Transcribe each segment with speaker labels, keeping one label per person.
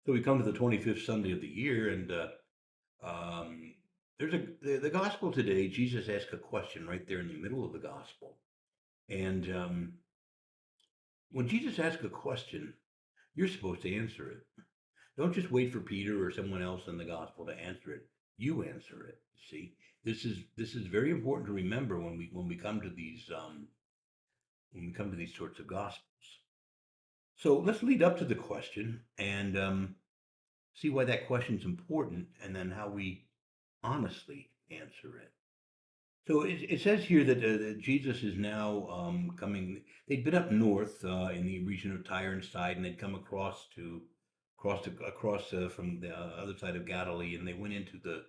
Speaker 1: So we come to the 25th Sunday of the year, and um, there's the gospel today. Jesus asked a question right there in the middle of the gospel, and when Jesus asks a question, you're supposed to answer it. Don't just wait for Peter or someone else in the gospel to answer it. You answer it. See, this is very important to remember when we come to these sorts of gospels. So let's lead up to the question and see why that question's important, and then how we honestly answer it. So it says here that Jesus is now coming. They'd been up north in the region of Tyre and Sidon. They'd come across from the other side of Galilee, and they went into the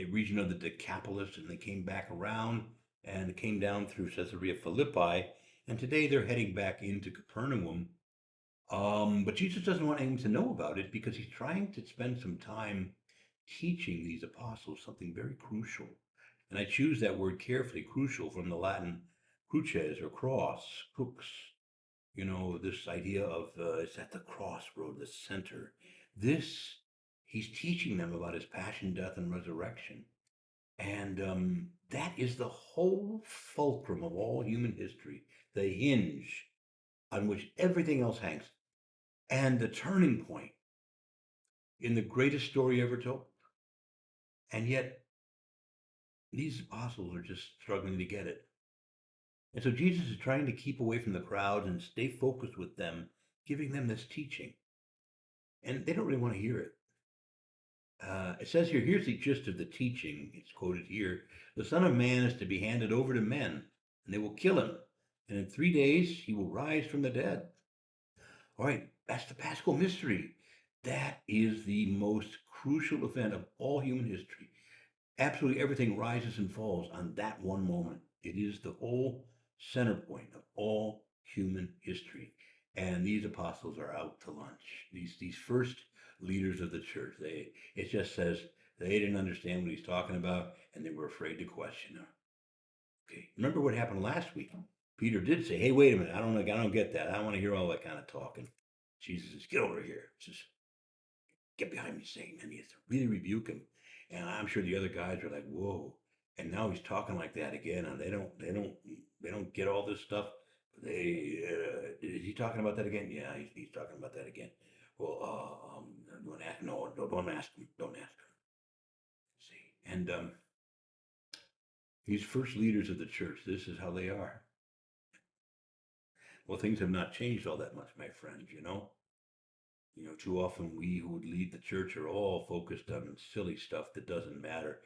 Speaker 1: region of the Decapolis, and they came back around and came down through Caesarea Philippi, and today they're heading back into Capernaum. But Jesus doesn't want anyone to know about it because he's trying to spend some time teaching these apostles something very crucial. And I choose that word carefully, crucial, from the Latin cruces or cross, crux. This idea of it's at the crossroad, the center. This, he's teaching them about his passion, death, and resurrection. And that is the whole fulcrum of all human history, the hinge on which everything else hangs, and the turning point in the greatest story ever told. And yet, these apostles are just struggling to get it. And so Jesus is trying to keep away from the crowd and stay focused with them, giving them this teaching. And they don't really want to hear it. It says here, here's the gist of the teaching. It's quoted here. The Son of Man is to be handed over to men, and they will kill him. And in 3 days, he will rise from the dead. All right, that's the paschal mystery. That is the most crucial event of all human history. Absolutely everything rises and falls on that one moment. It is the whole center point of all human history. And these apostles are out to lunch. These first leaders of the church, it just says they didn't understand what he's talking about, and they were afraid to question him. Okay, remember what happened last week? Peter did say, "Hey, wait a minute! I don't get that. I don't want to hear all that kind of talking." Jesus says, "Get over here." He says, "Get behind me, Satan." And he has to really rebuke him. And I'm sure the other guys are like, "Whoa." And now he's talking like that again, and they don't get all this stuff. Is he talking about that again? Yeah, he's talking about that again. Well, don't ask. No, don't ask him. Don't ask him. See, and these first leaders of the church, this is how they are. Well, things have not changed all that much, my friends. Too often we who would lead the church are all focused on silly stuff that doesn't matter,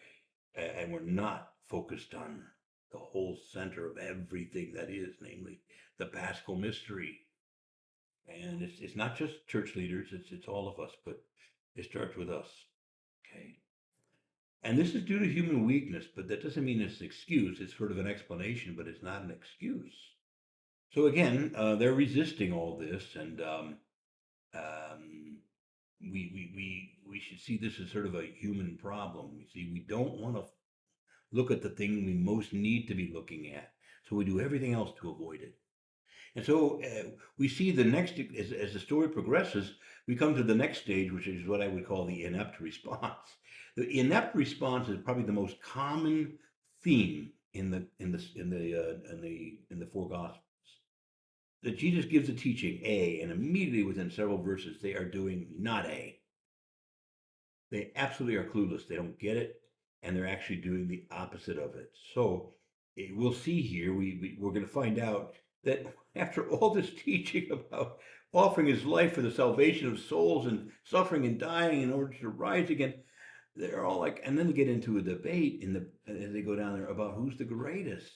Speaker 1: and we're not focused on the whole center of everything that is, namely the paschal mystery. And it's not just church leaders; it's all of us, but it starts with us. Okay. And this is due to human weakness, but that doesn't mean it's an excuse. It's sort of an explanation, but it's not an excuse. So again, they're resisting all this, and um, we should see this as sort of a human problem. You see, we don't want to look at the thing we most need to be looking at, so we do everything else to avoid it. And so we see the next, as the story progresses, we come to the next stage, which is what I would call the inept response. The inept response is probably the most common theme in the four gospels. That Jesus gives a teaching A, and immediately within several verses, they are doing not A. They absolutely are clueless. They don't get it, and they're actually doing the opposite of it. So we'll see here. We're going to find out that after all this teaching about offering his life for the salvation of souls and suffering and dying in order to rise again, they're all like, and then they get into a debate as they go down there about who's the greatest.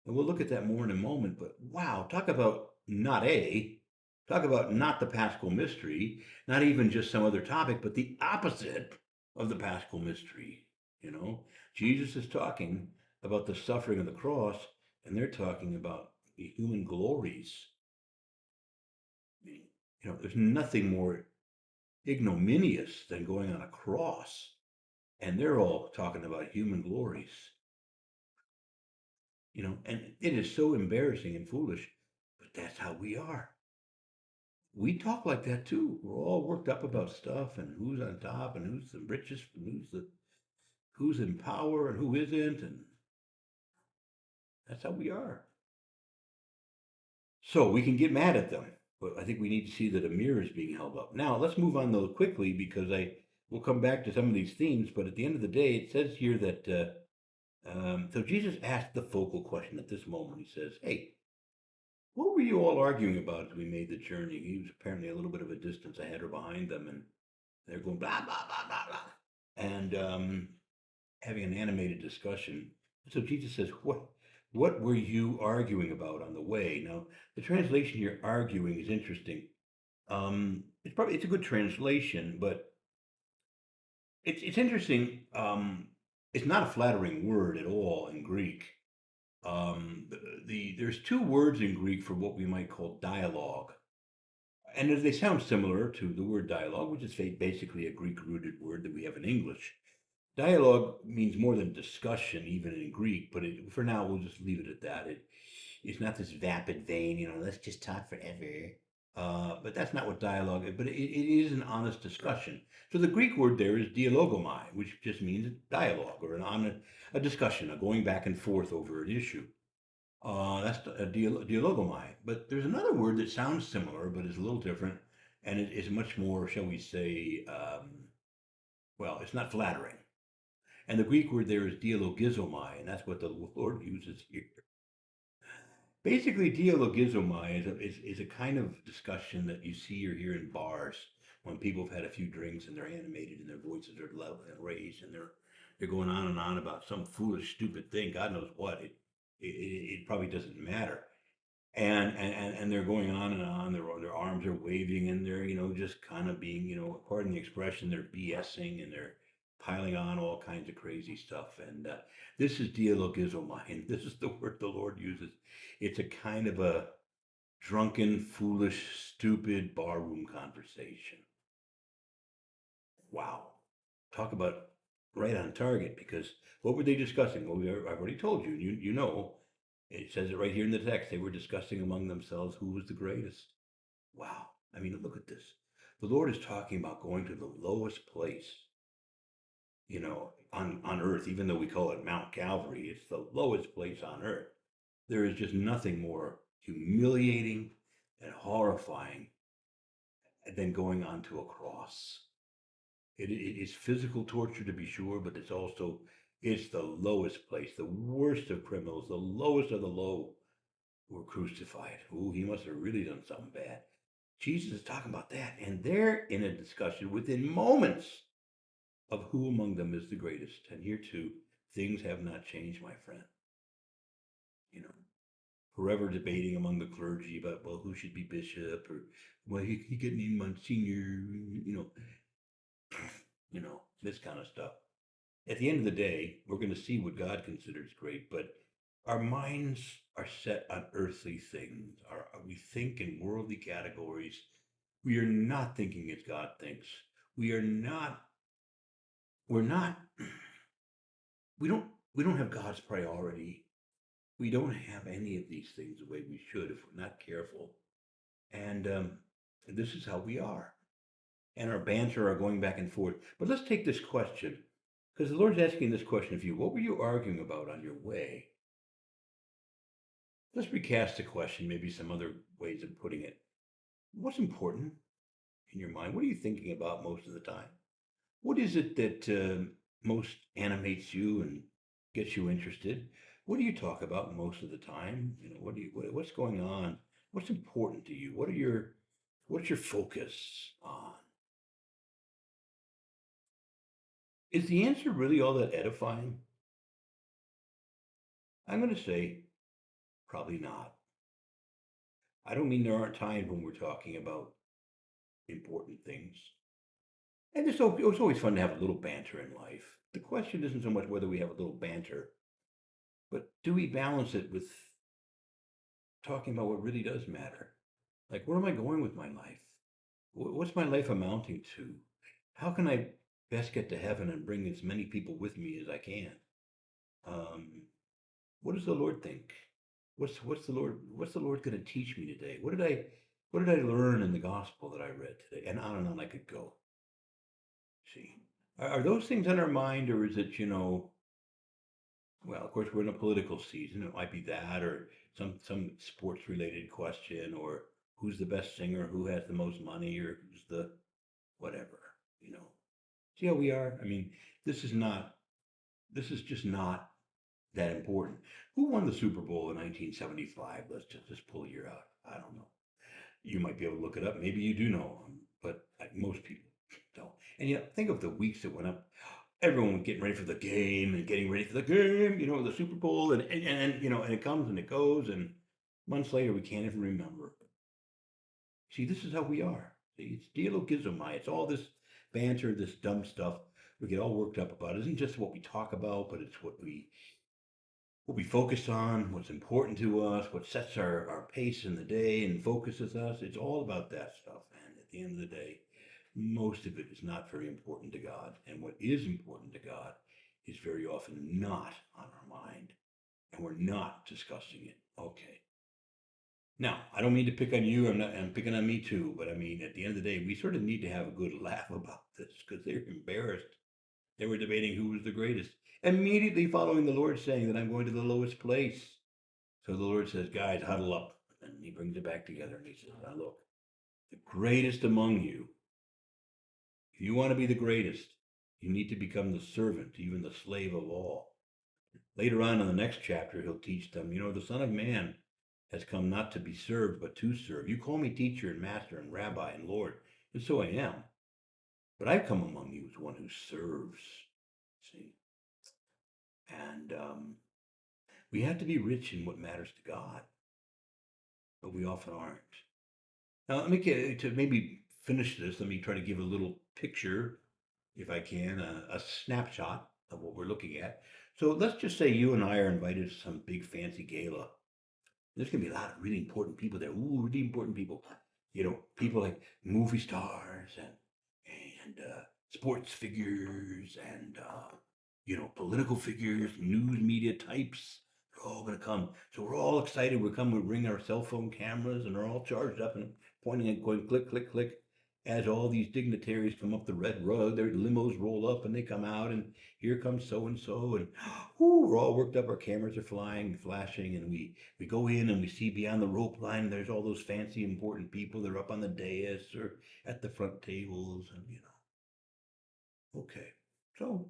Speaker 1: And we'll look at that more in a moment. But wow, talk about not A, talk about not the Paschal mystery, not even just some other topic, but the opposite of the Paschal mystery. Jesus is talking about the suffering of the cross, and they're talking about the human glories. There's nothing more ignominious than going on a cross, and they're all talking about human glories. And it is so embarrassing and foolish, but that's how we are. we talk like that too. We're all worked up about stuff and who's on top and who's the richest and who's in power and who isn't, and that's how we are. So we can get mad at them, but I think we need to see that a mirror is being held up. Now let's move on though quickly because I will come back to some of these themes. But at the end of the day, it says here that so Jesus asked the focal question at this moment. He says, "Hey, what were you all arguing about as we made the journey?" He was apparently a little bit of a distance ahead or behind them, and they're going blah blah blah blah blah, and having an animated discussion. So Jesus says, "What were you arguing about on the way?" Now, the translation here, "arguing," is interesting. It's a good translation, but it's interesting. It's not a flattering word at all in Greek. There's two words in Greek for what we might call dialogue, and they sound similar to the word dialogue, which is basically a Greek-rooted word that we have in English. Dialogue means more than discussion, even in Greek, but for now we'll just leave it at that. It's not this vapid vein, let's just talk forever. But that's not what dialogue is, but it is an honest discussion. So the Greek word there is dialogomai, which just means dialogue or a discussion, a going back and forth over an issue. That's a dialogomai. But there's another word that sounds similar, but is a little different, and it is much more, shall we say, well, it's not flattering. And the Greek word there is dialogizomai, and that's what the Lord uses here. Basically, dialogizomai is a kind of discussion that you see or hear in bars when people have had a few drinks and they're animated and their voices are loud and raised and they're going on and on about some foolish, stupid thing. God knows what. It probably doesn't matter. And they're going on and on. Their arms are waving and they're just kind of being pardon the expression, they're BSing and they're piling on all kinds of crazy stuff. And this is dialogizomai. This is the word the Lord uses. It's a kind of a drunken, foolish, stupid barroom conversation. Wow, talk about right on target. Because what were they discussing? Well, I've already told you. You know. It says it right here in the text. They were discussing among themselves who was the greatest. Wow. I mean, look at this. The Lord is talking about going to the lowest place, on earth, even though we call it Mount Calvary, it's the lowest place on earth. There is just nothing more humiliating and horrifying than going onto a cross. It is physical torture to be sure, but it's the lowest place, the worst of criminals, the lowest of the low were crucified. Ooh, he must have really done something bad. Jesus is talking about that, and they're in a discussion within moments of who among them is the greatest. And here too, things have not changed, my friend. You know, forever debating among the clergy about, well, who should be bishop, or well, he could name Monsignor, this kind of stuff. At the end of the day, we're going to see what God considers great, but our minds are set on earthly things. We think in worldly categories. We are not thinking as God thinks. We are not, we're not, we don't, we don't have God's priority. We don't have any of these things the way we should if we're not careful. And this is how we are. And our banter are going back and forth. But let's take this question, because the Lord's asking this question of you. What were you arguing about on your way? Let's recast the question, maybe some other ways of putting it. What's important in your mind? What are you thinking about most of the time? What is it that most animates you and gets you interested? What do you talk about most of the time? What's going on? What's important to you? What's your focus on? Is the answer really all that edifying? I'm going to say probably not. I don't mean there aren't times when we're talking about important things. And it's always fun to have a little banter in life. The question isn't so much whether we have a little banter, but do we balance it with talking about what really does matter? Like, where am I going with my life? What's my life amounting to? How can I best get to heaven and bring as many people with me as I can? What does the Lord think? What's the Lord going to teach me today? What did I learn in the gospel that I read today? And on I could go. See, are those things on our mind, or is it, well, of course, we're in a political season. It might be that, or some sports related question, or who's the best singer, who has the most money, or who's the whatever. You know, See how we are. I mean, this is not. This is just not that important. Who won the Super Bowl in 1975? Let's just pull a year out. I don't know. You might be able to look it up. Maybe you do know, but most people don't. And think of the weeks that went up. Everyone was getting ready for the game and getting ready for the game. The Super Bowl, and it comes and it goes, and months later we can't even remember. See, this is how we are. See, it's dialogizomai. It's all this banter, this dumb stuff we get all worked up about. It isn't just what we talk about, but it's what we focus on, what's important to us, what sets our pace in the day and focuses us. It's all about that stuff. And at the end of the day, most of it is not very important to God. And what is important to God is very often not on our mind. And we're not discussing it. Okay. Now, I don't mean to pick on you. I'm picking on me too. But I mean, at the end of the day, we sort of need to have a good laugh about this because they're embarrassed. They were debating who was the greatest. Immediately following the Lord saying that I'm going to the lowest place. So the Lord says, guys, huddle up. And he brings it back together and he says, now look, the greatest among you, if you want to be the greatest, you need to become the servant, even the slave of all. Later on in the next chapter, he'll teach them, the Son of Man has come not to be served, but to serve. You call me teacher and master and rabbi and Lord, and so I am. But I've come among you as one who serves. See? And we have to be rich in what matters to God, but we often aren't. Now, let me to maybe finish this. Let me try to give a little picture, if I can, a snapshot of what we're looking at. So let's just say you and I are invited to some big fancy gala. There's going to be a lot of really important people there. Ooh, really important people. People like movie stars and sports figures and political figures, news media types. They're all going to come. So we're all excited. We bring our cell phone cameras, and they're all charged up and pointing and going click, click, click. As all these dignitaries come up the red rug, their limos roll up and they come out, and here comes so and so, and we're all worked up. Our cameras are flying, flashing, and we go in and we see beyond the rope line. There's all those fancy, important people. They're up on the dais or at the front tables, and Okay, so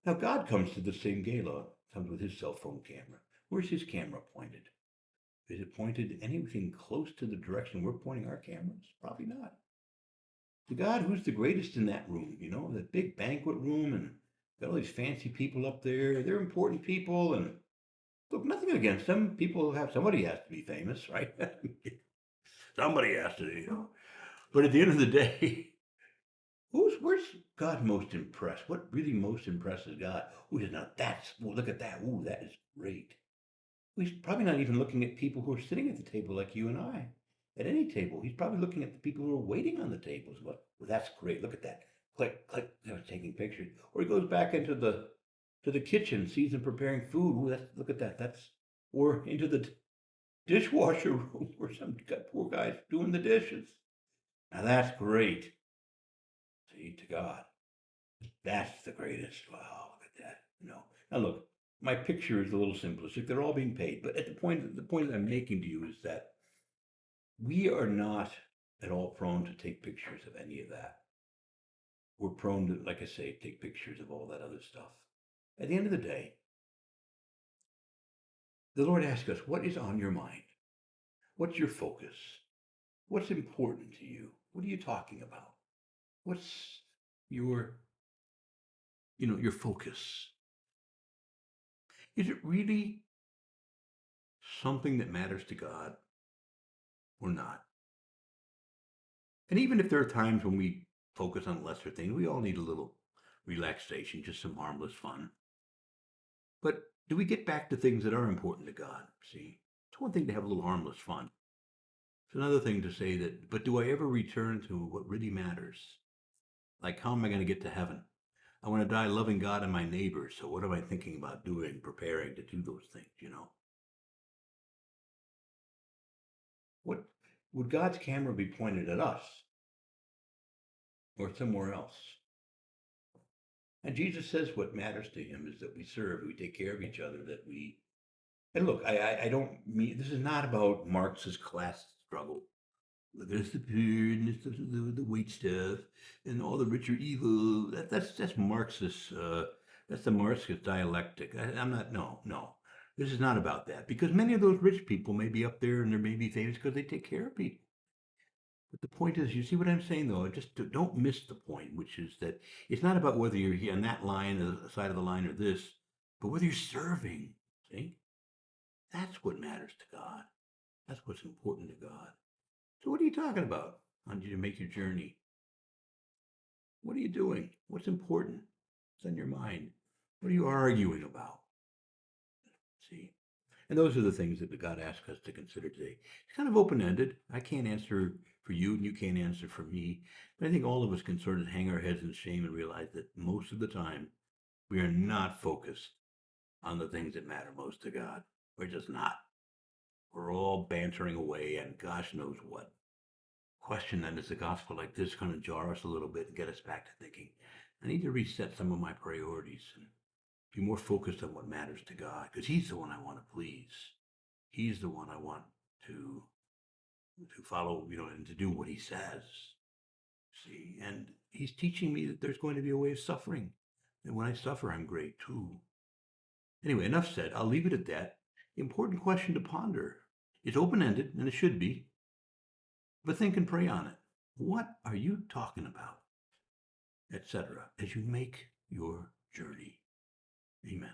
Speaker 1: now God comes to the same gala, comes with his cell phone camera. Where's his camera pointed? Is it pointed anything close to the direction we're pointing our cameras? Probably not. The God who's the greatest in that room, the big banquet room, and got all these fancy people up there. They're important people, and look, nothing against them. Somebody has to be famous, right? Somebody has to. But at the end of the day, where's God most impressed? What really most impresses God? Look at that. Ooh, that is great. He's probably not even looking at people who are sitting at the table like you and I. At any table, he's probably looking at the people who are waiting on the tables. Well, that's great. Look at that. Click, click. Taking pictures. Or he goes back into the kitchen, sees them preparing food. Ooh, look at that. Or into the dishwasher room where some poor guy's doing the dishes. Now that's great. See, to God, that's the greatest. Wow, look at that. Now look, my picture is a little simplistic. They're all being paid, but the point that I'm making to you is that we are not at all prone to take pictures of any of that. We're prone to, like I say, take pictures of all that other stuff. At the end of the day, the Lord asks us, what is on your mind? What's your focus? What's important to you? What are you talking about? What's your focus? Is it really something that matters to God or not? And even if there are times when we focus on lesser things, we all need a little relaxation, just some harmless fun. But do we get back to things that are important to God? See, it's one thing to have a little harmless fun. It's another thing to say that, but do I ever return to what really matters? Like, how am I going to get to heaven? I want to die loving God and my neighbors. So what am I thinking about doing, preparing to do those things, What would God's camera be pointed at us or somewhere else? And Jesus says what matters to him is that we serve, we take care of each other, that we. And look, I don't mean this is not about Marxist class struggle. There's the poor and there's the wait staff and all the rich are evil. That's Marxist. That's the Marxist dialectic. I'm not. No. This is not about that because many of those rich people may be up there and they may be famous because they take care of people. But the point is, you see what I'm saying, though? Don't miss the point, which is that it's not about whether you're here on that line, or the side of the line, or this, but whether you're serving. See? That's what matters to God. That's what's important to God. So, what are you talking about on you to make your journey? What are you doing? What's important? What's on your mind? What are you arguing about? See? And those are the things that God asks us to consider today. It's kind of open ended. I can't answer for you, and you can't answer for me. But I think all of us can sort of hang our heads in shame and realize that most of the time we are not focused on the things that matter most to God. We're just not. We're all bantering away, and gosh knows what. Question then is the gospel like this going to jar us a little bit and get us back to thinking, I need to reset some of my priorities and be more focused on what matters to God, because He's the one I want to please. He's the one I want to follow, and to do what He says. See, and He's teaching me that there's going to be a way of suffering, and when I suffer, I'm great too. Anyway, enough said. I'll leave it at that. Important question to ponder. It's open-ended, and it should be, but think and pray on it. What are you talking about? Etc. as you make your journey. Amen.